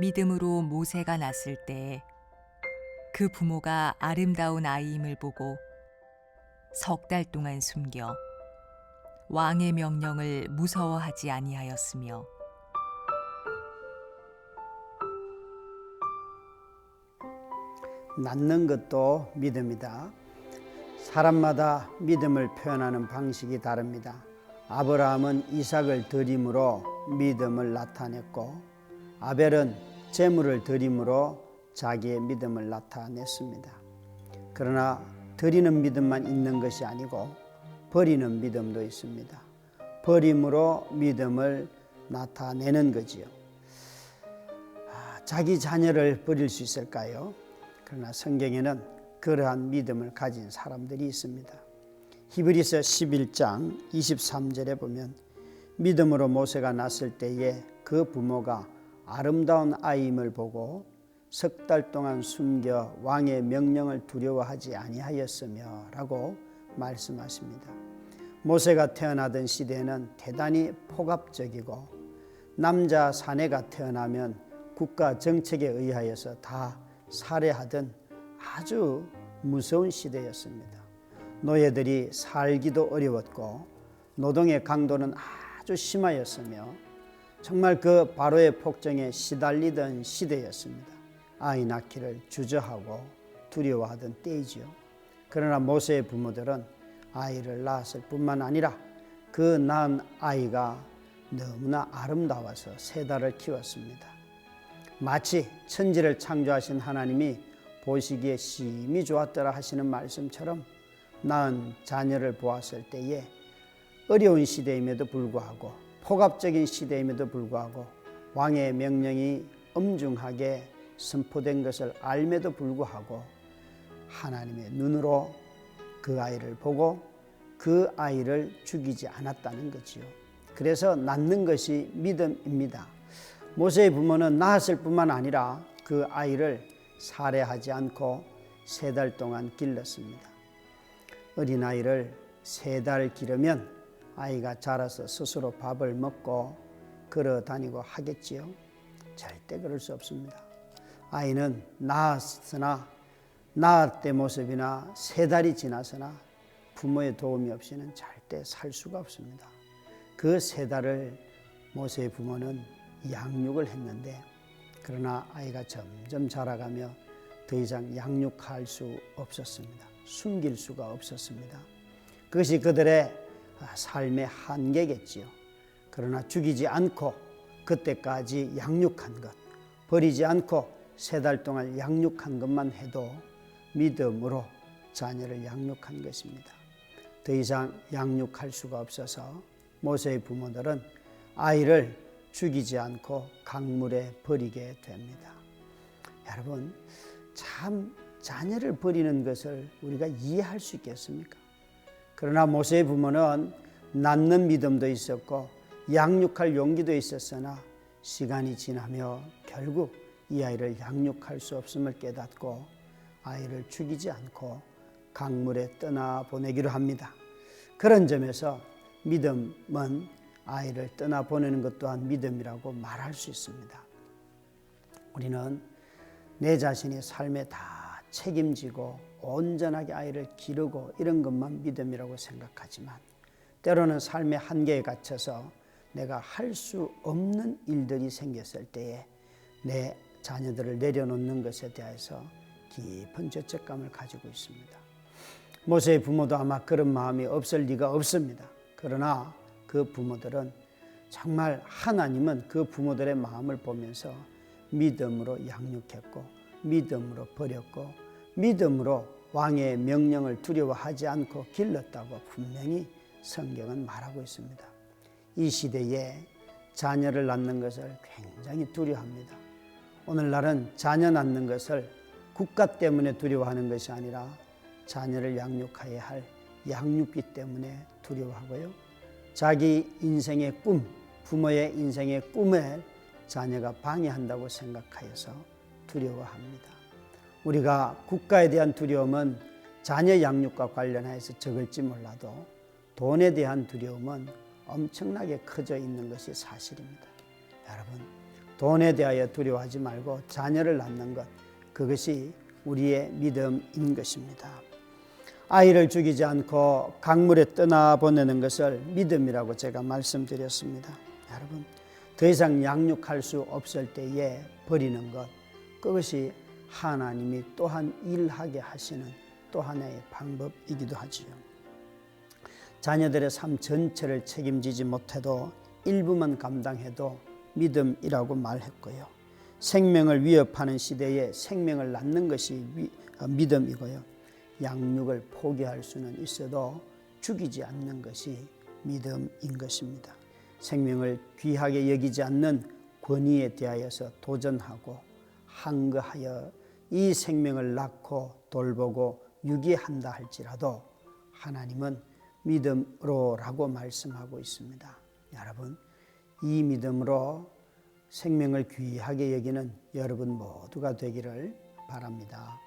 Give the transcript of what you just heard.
믿음으로 모세가 낳았을 때 그 부모가 아름다운 아이임을 보고 석 달 동안 숨겨 왕의 명령을 무서워하지 아니하였으며 낳는 것도 믿음이다. 사람마다 믿음을 표현하는 방식이 다릅니다. 아브라함은 이삭을 드림으로 믿음을 나타냈고 아벨은 제물을 드림으로 자기의 믿음을 나타냈습니다. 그러나 드리는 믿음만 있는 것이 아니고 버리는 믿음도 있습니다. 버림으로 믿음을 나타내는 거지요. 자기 자녀를 버릴 수 있을까요? 그러나 성경에는 그러한 믿음을 가진 사람들이 있습니다. 히브리서 11장 23절에 보면 믿음으로 모세가 낳았을 때에 그 부모가 아름다운 아이임을 보고 석 달 동안 숨겨 왕의 명령을 두려워하지 아니하였으며 라고 말씀하십니다. 모세가 태어나던 시대는 대단히 폭압적이고 남자 사내가 태어나면 국가 정책에 의하여서 다 살해하던 아주 무서운 시대였습니다. 노예들이 살기도 어려웠고 노동의 강도는 아주 심하였으며 정말 그 바로의 폭정에 시달리던 시대였습니다. 아이 낳기를 주저하고 두려워하던 때이지요. 그러나 모세의 부모들은 아이를 낳았을 뿐만 아니라 그 낳은 아이가 너무나 아름다워서 세 달을 키웠습니다. 마치 천지를 창조하신 하나님이 보시기에 심히 좋았더라 하시는 말씀처럼 낳은 자녀를 보았을 때에 어려운 시대임에도 불구하고 폭압적인 시대임에도 불구하고 왕의 명령이 엄중하게 선포된 것을 알매도 불구하고 하나님의 눈으로 그 아이를 보고 그 아이를 죽이지 않았다는 거지요. 그래서 낳는 것이 믿음입니다. 모세의 부모는 낳았을 뿐만 아니라 그 아이를 살해하지 않고 세 달 동안 길렀습니다. 어린아이를 세 달 기르면 아이가 자라서 스스로 밥을 먹고 걸어 다니고 하겠지요. 절대 그럴 수 없습니다. 아이는 낳았으나 낳을 때 모습이나 세 달이 지나서나 부모의 도움이 없이는 절대 살 수가 없습니다. 그 세 달을 모세의 부모는 양육을 했는데 그러나 아이가 점점 자라가며 더 이상 양육할 수 없었습니다. 숨길 수가 없었습니다. 그것이 그들의 삶의 한계겠지요. 그러나 죽이지 않고 그때까지 양육한 것, 버리지 않고 세 달 동안 양육한 것만 해도 믿음으로 자녀를 양육한 것입니다. 더 이상 양육할 수가 없어서 모세의 부모들은 아이를 죽이지 않고 강물에 버리게 됩니다. 여러분, 참 자녀를 버리는 것을 우리가 이해할 수 있겠습니까? 그러나 모세의 부모는 낳는 믿음도 있었고 양육할 용기도 있었으나 시간이 지나며 결국 이 아이를 양육할 수 없음을 깨닫고 아이를 죽이지 않고 강물에 떠나보내기로 합니다. 그런 점에서 믿음은 아이를 떠나보내는 것 또한 믿음이라고 말할 수 있습니다. 우리는 내 자신이 삶에 다 책임지고 온전하게 아이를 기르고 이런 것만 믿음이라고 생각하지만 때로는 삶의 한계에 갇혀서 내가 할 수 없는 일들이 생겼을 때에 내 자녀들을 내려놓는 것에 대해서 깊은 죄책감을 가지고 있습니다. 모세의 부모도 아마 그런 마음이 없을 리가 없습니다. 그러나 그 부모들은 정말 하나님은 그 부모들의 마음을 보면서 믿음으로 양육했고 믿음으로 버렸고 믿음으로 왕의 명령을 두려워하지 않고 길렀다고 분명히 성경은 말하고 있습니다. 이 시대에 자녀를 낳는 것을 굉장히 두려워합니다. 오늘날은 자녀 낳는 것을 국가 때문에 두려워하는 것이 아니라 자녀를 양육해야 할 양육비 때문에 두려워하고요. 자기 인생의 꿈, 부모의 인생의 꿈을 자녀가 방해한다고 생각하여서 두려워합니다. 우리가 국가에 대한 두려움은 자녀 양육과 관련해서 적을지 몰라도 돈에 대한 두려움은 엄청나게 커져 있는 것이 사실입니다. 여러분, 돈에 대하여 두려워하지 말고 자녀를 낳는 것, 그것이 우리의 믿음인 것입니다. 아이를 죽이지 않고 강물에 떠나보내는 것을 믿음이라고 제가 말씀드렸습니다. 여러분, 더 이상 양육할 수 없을 때에 버리는 것, 그것이 하나님이 또한 일하게 하시는 또 하나의 방법이기도 하지요. 자녀들의 삶 전체를 책임지지 못해도 일부만 감당해도 믿음이라고 말했고요. 생명을 위협하는 시대에 생명을 낳는 것이 믿음이고요. 양육을 포기할 수는 있어도 죽이지 않는 것이 믿음인 것입니다. 생명을 귀하게 여기지 않는 권위에 대하여서 도전하고 항거하여 이 생명을 낳고 돌보고 유기한다 할지라도 하나님은 믿음으로라고 말씀하고 있습니다. 여러분, 이 믿음으로 생명을 귀하게 여기는 여러분 모두가 되기를 바랍니다.